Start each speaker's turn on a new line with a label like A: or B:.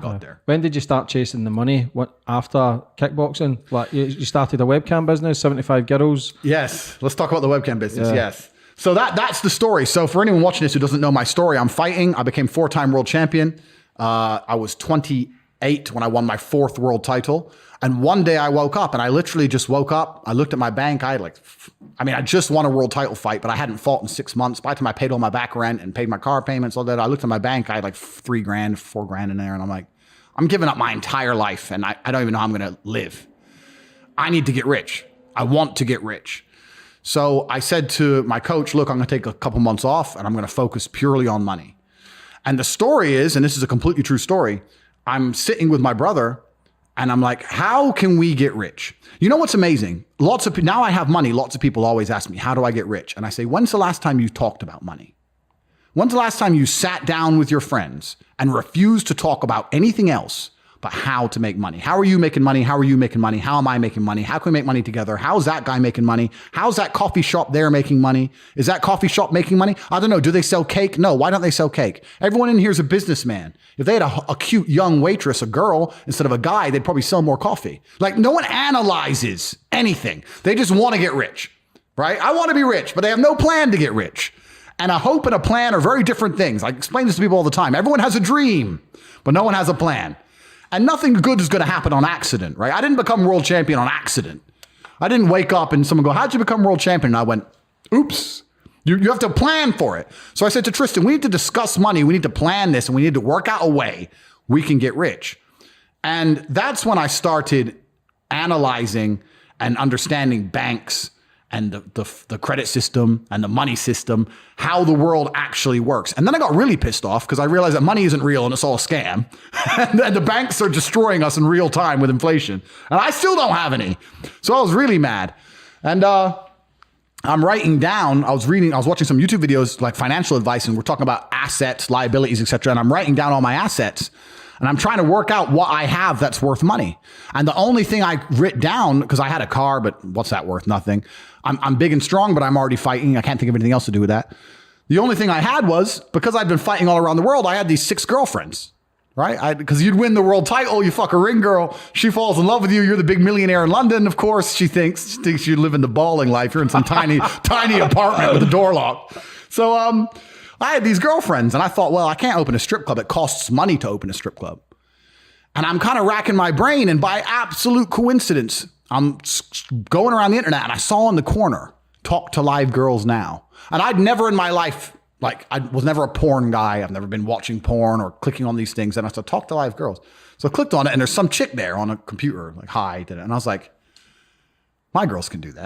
A: got there.
B: When did you start chasing the money? What, after kickboxing? Like you started a webcam business, 75 girls?
A: Yes. Let's talk about the webcam business. Yeah. Yes. So that's the story. So for anyone watching this who doesn't know my story, I'm fighting. I became 4-time world champion. I was 28 when I won my 4th world title. And one day I woke up and I literally just woke up. I looked at my bank. I just won a world title fight, but I hadn't fought in 6 months. By the time I paid all my back rent and paid my car payments, all that, I looked at my bank. I had like $3 grand, $4 grand in there. And I'm like, I'm giving up my entire life and I don't even know how I'm going to live. I need to get rich. I want to get rich. So I said to my coach, look, I'm going to take a couple months off and I'm going to focus purely on money. And the story is, and this is a completely true story, I'm sitting with my brother and I'm like, how can we get rich? You know what's amazing? Now I have money. Lots of people always ask me, how do I get rich? And I say, when's the last time you talked about money? When's the last time you sat down with your friends and refused to talk about anything else but how to make money? How are you making money? How are you making money? How am I making money? How can we make money together? How's that guy making money? How's that coffee shop there making money? Is that coffee shop making money? I don't know. Do they sell cake? No. Why don't they sell cake? Everyone in here is a businessman. If they had a cute young waitress, a girl, instead of a guy, they'd probably sell more coffee. Like no one analyzes anything. They just want to get rich, right? I want to be rich, but they have no plan to get rich. And a hope and a plan are very different things. I explain this to people all the time. Everyone has a dream, but no one has a plan. And nothing good is going to happen on accident, right? I didn't become world champion on accident. I didn't wake up and someone go, how'd you become world champion? And I went, oops, you have to plan for it. So I said to Tristan, we need to discuss money. We need to plan this and we need to work out a way we can get rich. And that's when I started analyzing and understanding banks and the credit system and the money system, how the world actually works. And then I got really pissed off because I realized that money isn't real and it's all a scam. And the banks are destroying us in real time with inflation. And I still don't have any. So I was really mad. And I'm writing down, I was watching some YouTube videos like financial advice and we're talking about assets, liabilities, etc. And I'm writing down all my assets. And I'm trying to work out what I have that's worth money. And the only thing I writ down, because I had a car, but what's that worth? Nothing. I'm big and strong, but I'm already fighting. I can't think of anything else to do with that. The only thing I had was, because I'd been fighting all around the world, I had these 6 girlfriends, right? Because you'd win the world title, you fuck a ring girl, she falls in love with you, you're the big millionaire in London, of course, she thinks you live in the balling life, you're in some tiny apartment with a door locked. So I had these girlfriends and I thought, well, I can't open a strip club. It costs money to open a strip club. And I'm kind of racking my brain. And by absolute coincidence, I'm going around the internet and I saw in the corner, talk to live girls now. And I'd never in my life, like I was never a porn guy. I've never been watching porn or clicking on these things. And I said, talk to live girls. So I clicked on it and there's some chick there on a computer, like, hi, did it. And I was like, my girls can do that.